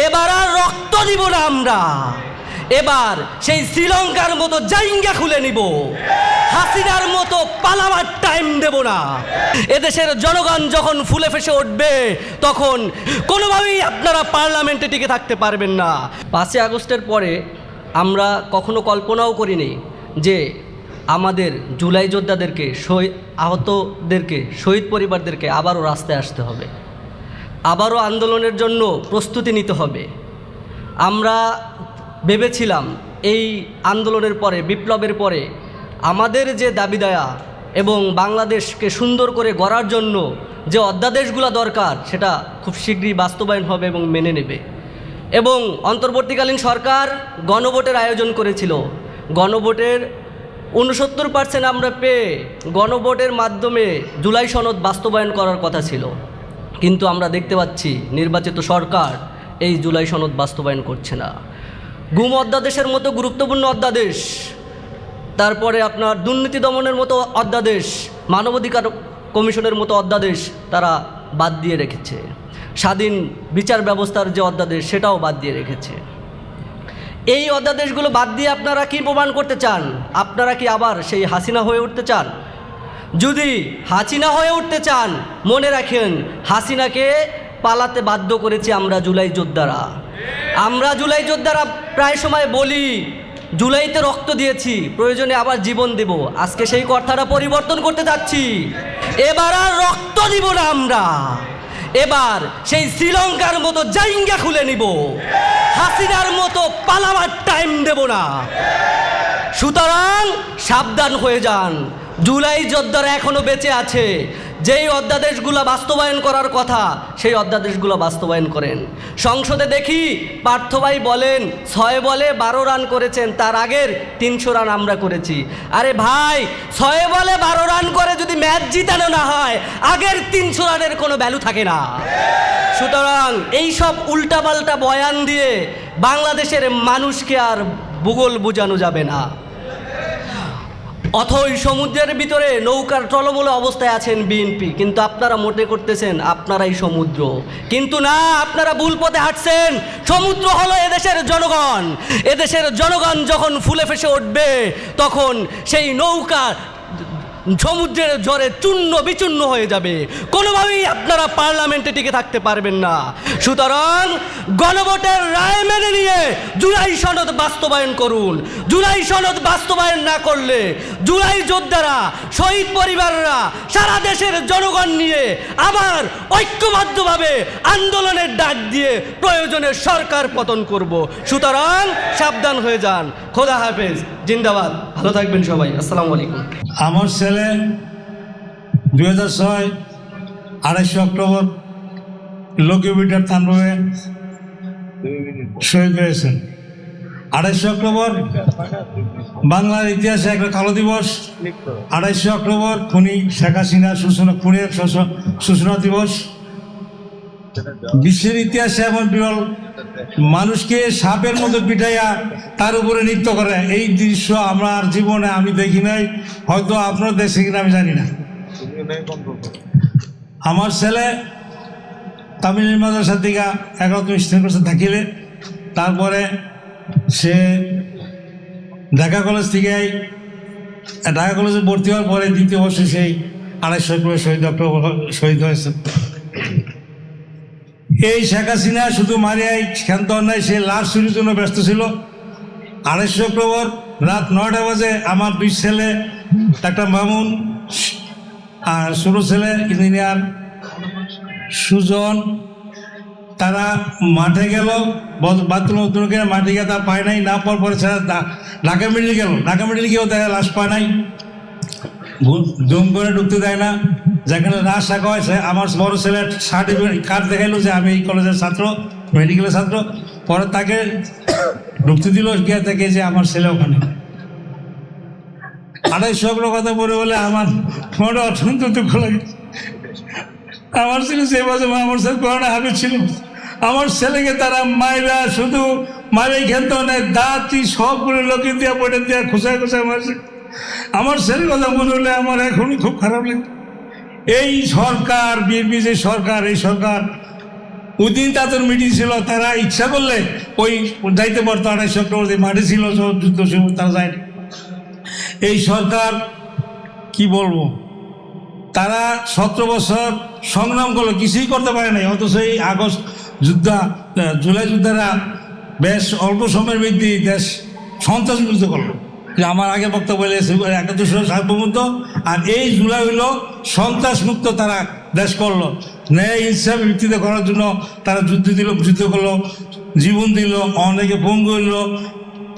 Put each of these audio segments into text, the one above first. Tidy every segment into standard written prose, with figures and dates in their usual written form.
এবার আর রক্ত দিব না আমরা, এবার সেই শ্রীলঙ্কার মতো জাইঙ্গা খুলে নিব, হাসিনার মতো পালাবার টাইম দেব না। এদেশের জনগণ যখন ফুলে ফেসে উঠবে তখন কোনোভাবেই আপনারা পার্লামেন্টে টিকে থাকতে পারবেন না। 5ই আগস্টের পরে আমরা কখনো কল্পনাও করিনি যে আমাদের জুলাই যোদ্ধাদেরকে, আহতদেরকে, শহীদ পরিবারদেরকে আবারও রাস্তায় আসতে হবে, আবারও আন্দোলনের জন্য প্রস্তুতি নিতে হবে। আমরা ভেবেছিলাম এই আন্দোলনের পরে, বিপ্লবের পরে আমাদের যে দাবি দায়া এবং বাংলাদেশকে সুন্দর করে গড়ার জন্য যে অধ্যাদেশগুলো দরকার সেটা খুব শীঘ্রই বাস্তবায়ন হবে এবং মেনে নেবে। এবং অন্তর্বর্তীকালীন সরকার গণভোটের আয়োজন করেছিল, গণভোটের 69% আমরা পেয়ে গণভোটের মাধ্যমে জুলাই সনদ বাস্তবায়ন করার কথা ছিল, কিন্তু আমরা দেখতে পাচ্ছি নির্বাচিত সরকার এই জুলাই সনদ বাস্তবায়ন করছে না। গুম অধ্যাদেশের মতো গুরুত্বপূর্ণ অধ্যাদেশ, তারপরে আপনার দুর্নীতি দমনের মতো অধ্যাদেশ, মানবাধিকার কমিশনের মতো অধ্যাদেশ তারা বাদ দিয়ে রেখেছে। স্বাধীন বিচার ব্যবস্থার যে অধ্যাদেশ সেটাও বাদ দিয়ে রেখেছে। এই অধ্যাদেশগুলো বাদ দিয়ে আপনারা কি প্রমাণ করতে চান? আপনারা কি আবার সেই হাসিনা হয়ে উঠতে চান? যদি হাসিনা হয়ে উঠতে চান, মনে রাখেন হাসিনাকে পালাতে বাধ্য করেছি আমরা জুলাই যোদ্ধারা। আমরা জুলাই যোদ্ধারা প্রায় সময় বলি জুলাইতে রক্ত দিয়েছি, প্রয়োজনে আবার জীবন দেব। আজকে সেই কথাটা পরিবর্তন করতে যাচ্ছি। এবার আর রক্ত দিব না আমরা, এবার সেই শ্রীলঙ্কার মতো জাইঙ্গা খুলে নিব, হাসিনার মতো পালাবার টাইম দেব না। সুতরাং সাবধান হয়ে যান, জুলাই যোদ্ধারা এখনো বেঁচে আছে। যেই অধ্যাদেশগুলো বাস্তবায়ন করার কথা সেই অধ্যাদেশগুলো বাস্তবায়ন করেন। সংসদে দেখি পার্থ ভাই বলেন 6 বলে 12 রান করেছেন, তার আগের 300 রান আমরা করেছি। আরে ভাই, 6 বলে 12 রান করে যদি ম্যাচ জিতানো না হয়, আগের 300 রানের কোনো ভ্যালু থাকে না। সুতরাং এই সব উল্টাপাল্টা বয়ান দিয়ে বাংলাদেশের মানুষকে আর ভূগোল বোঝানো যাবে না। অথই সমুদ্রের ভিতরে নৌকার টলমল অবস্থায় আছেন বিএনপি, কিন্তু আপনারা মনে করতেছেন আপনারাই সমুদ্র, কিন্তু না, আপনারা ভুল পথে হাঁটছেন। সমুদ্র হলো এদেশের জনগণ। এদেশের জনগণ যখন ফুলে ফেসে উঠবে তখন সেই নৌকা সমুদ্রের ঝড়ে চূর্ণ বিচূর্ণ হয়ে যাবে, কোনোভাবেই আপনারা পার্লামেন্টে টিকে থাকতে পারবেন না। সুতরাং গণভোটের রায় মেনে নিয়ে জুলাই সনদ বাস্তবায়ন করুন। জুলাই সনদ বাস্তবায়ন না করলে জুলাই যোদ্ধারা, শহীদ পরিবাররা, সারা দেশের জনগণ নিয়ে আবার ঐক্যবদ্ধভাবে আন্দোলনের ডাক দিয়ে প্রয়োজনে সরকার পতন করব। সুতরাং সাবধান হয়ে যান। খোদা হাফেজ, জিন্দাবাদ, ভালো থাকবেন সবাই। আসসালামু আলাইকুম। আমার ছেলে 2006 28 অক্টোবর লক্ষ্মীবিটার থানবে শহীদ হয়েছেন। 28 অক্টোবর বাংলার ইতিহাসে একটা কালো দিবস। 28 অক্টোবর খুনি শেখ হাসিনা খুনের সূচনা দিবস। বিশ্বের ইতিহাসে এমন বিরল মানুষকে সাপের মতো পিটাইয়া তার উপরে নৃত্য করে, এই দৃশ্য আমার জীবনে আমি দেখি নাই, হয়তো আপনার দেখছে কিনা আমি জানি না। আমার ছেলে তামিল মাদ্রাসা থেকে 11তম শ্রেণী করছে থাকিলে, তারপরে সে ঢাকা কলেজ থেকে ঢাকা কলেজে ভর্তি হওয়ার পরে 2য় বর্ষে সেই 28 অক্টোবর শহীদ হয়েছে। এই শেখ হাসিনা শুধু মারিয়াই ক্ষান্ত নাই, সে লাশ চুরির জন্য ব্যস্ত ছিল। 28 অক্টোবর রাত 9টা বাজে আমার 2 ছেলে, একটা মামুন আর ছোট ছেলে ইঞ্জিনিয়ার সুজন, তারা মাঠে গেল, বাথরুম মাঠে গিয়ে তা পায় নাই, না পাওয়ার পরে ঢাকা মেডিকেল গেল। ঢাকা মেডিকেল গিয়েও দেখা লাশ পায় নাই, জুম করে ঢুকতে দেয় না। যেখানে লাশ রাখা হয়েছে, আমার বড় ছেলে সার্টিফিকেট কার্ড দেখাইলো যে আমি এই কলেজের ছাত্র, মেডিকেলের ছাত্র, পরে তাকে ঢুকতে দিল, গিয়ে থেকে যে আমার ছেলে ওখানে। 28 কথা বলে বলে আমার মনে অত্যন্ত দুঃখ লাগে। আমার ছেলে সে বছর আমার ছেলে করোনা হাফেজ ছিল, আমার ছেলেকে তারা মায়েরা শুধু মায়েরাই খেলতে নেয়, দাঁতি সবগুলো লোকে দিয়া পড়ে দিয়া খোঁচায় খোঁচায় মারছে। আমার ছেলের কথা মনে হলে আমার এখনই খুব খারাপ লাগে। এই সরকার, বিএনপি যে সরকার, এই সরকার ওই দিন তাদের মিটিং ছিল, তারা ইচ্ছা করলে ওই যাইতে পারতো 28 অক্টোবর মাঠে ছিল যুদ্ধ ছিল, তারা যায়নি। এই সরকার কি বলবো, তারা 17 বছর সংগ্রাম করলো, কিছুই করতে পারে নাই, অথচ এই আগস্ট জুলাই যোদ্ধারা বেশ অল্প সময়ের মধ্যে দেশ সন্ত্রাসমুক্ত করলো। যে আমার আগে বক্তব্য বলেছে 71 সার্বভৌমত্ব, আর এই জুলাই হইল সন্ত্রাসমুক্ত তারা দেশ করলো। ন্যায় ইনসাফ ভিত্তিতে করার জন্য তারা যুদ্ধ করলো, জীবন দিল, অনেকে পঙ্গু হইল।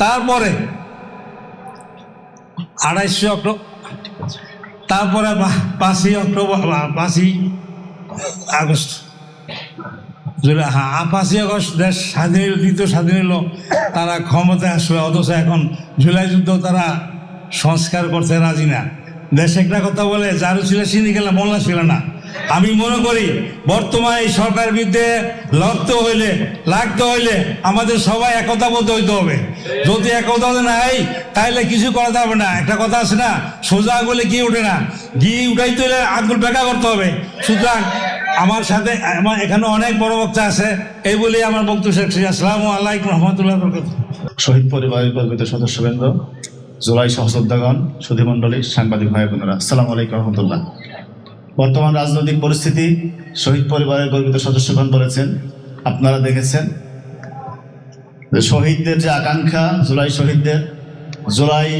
তারপরে 28 অক্টোবর, তারপরে 5ই অক্টোবর, 5ই আগস্ট, জুলাই, 5ই আগস্ট দেশ স্বাধীন হইল, দ্বিতীয় স্বাধীন হইল, তারা ক্ষমতায় আসবে। অথচ এখন জুলাই যুদ্ধ তারা সংস্কার করতে রাজি না। দেশে একটা কথা বলে, যারু ছিল চিনি গেলে মোল্লা ছিল না। আমি মনে করি বর্তমানে এই সরকারের বিরুদ্ধে লাগতে হইলে আমাদের সবাই একতাবদ্ধ হইতে হবে। যদি একতা নাই তাহলে কিছু করা যাবে না। একটা কথা আছে না, সোজা আঙুলে ঘি উঠে না, ঘি উঠাইতে হলে আঙুল বেঁকা করতে হবে। সুতরাং আমার সাথে আমার এখানে অনেক বড় বক্তা আছে, এই বলে আমার বক্তব্য শেষ করছি। আসসালামু আলাইকুম রহমতুল্লাহ বরকাতুহু। শহীদ পরিবারের গর্বিত সদস্যবৃন্দ, জুলাই সহযোদ্ধাগণ, সুধীমণ্ডলী, সাংবাদিক ভাই বোনেরা, আসসালামু আলাইকুম রহমতুল্লাহ। বর্তমান রাজনৈতিক পরিস্থিতি, শহীদ পরিবারের গর্বিত সদস্যগণ বলেছেন, আপনারা দেখেছেন যে শহীদদের যে আকাঙ্ক্ষা, জুলাই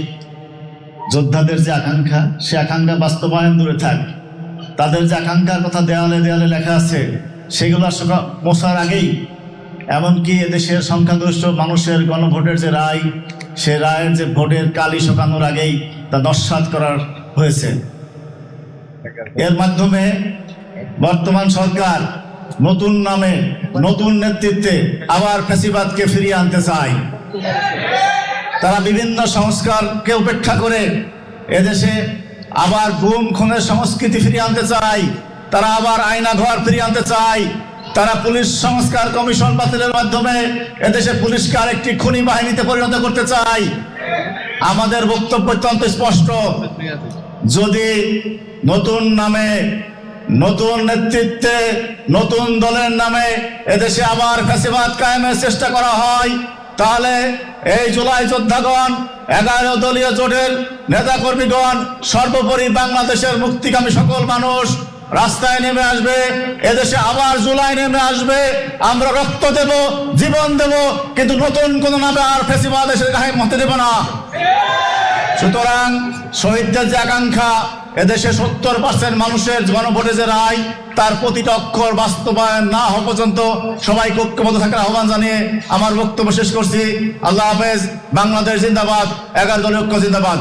যোদ্ধাদের যে আকাঙ্ক্ষা, সে আকাঙ্ক্ষা বাস্তবায়ন দূরে থাক, তাদের যে আকাঙ্ক্ষার কথা দেয়ালে দেয়ালে লেখা আছে সেগুলো পৌঁছার আগেই, এমনকি এদেশের সংখ্যাগরিষ্ঠ মানুষের গণভোটের যে রায়, সে রায়ের যে ভোটের কালি শোকানোর আগেই তা নস্যাৎ করা হয়েছে। এর মাধ্যমে বর্তমান সরকার নতুন নামে, নতুন নেতৃত্বে আবার ফ্যাসিবাদকে ফিরিয়ে আনতে চায়। তারা বিভিন্ন সংস্কারকে উপেক্ষা করে এদেশে আবার গুম খুনের সংস্কৃতি ফিরিয়ে আনতে চায়, তারা আবার আয়না ঘর ফিরিয়ে আনতে চায়, তারা পুলিশ সংস্কার কমিশন বাতিলের মাধ্যমে এদেশে পুলিশকে আরেকটি খুনি বাহিনীতে পরিণত করতে চায়। আমাদের বক্তব্য অত্যন্ত স্পষ্ট, যদি নতুন নামে, নতুন নেতৃত্বে, নতুন দলের নামে এদেশে আবার ফ্যাসিবাদ কায়েমের চেষ্টা করা হয়, তাহলে এই জুলাই যোদ্ধাগণ, 11 দলীয় জোটের নেতাকর্মীগণ, সর্বোপরি বাংলাদেশের মুক্তিকামী সকল মানুষ রাস্তায় নেমে আসবে। এদেশে আবার জুলাই নেমে আসবে। আমরা রক্ত দেব, জীবন দেব, কিন্তু নতুন কোন নামে আর ফ্যাসিবাদ দেশের গায়ে মতে দেব না। সুতরাং শহীদদের যে আকাঙ্ক্ষা, এদেশে 70% মানুষের গণভোটে যে রায়, তার প্রতিটা অক্ষর বাস্তবায়ন না হওয়া পর্যন্ত সবাইকে ঐক্যবদ্ধ থাকার আহ্বান জানিয়ে আমার বক্তব্য শেষ করছি। আল্লাহ হাফেজ। বাংলাদেশ জিন্দাবাদ। 11 দলীয় ঐক্য জিন্দাবাদ।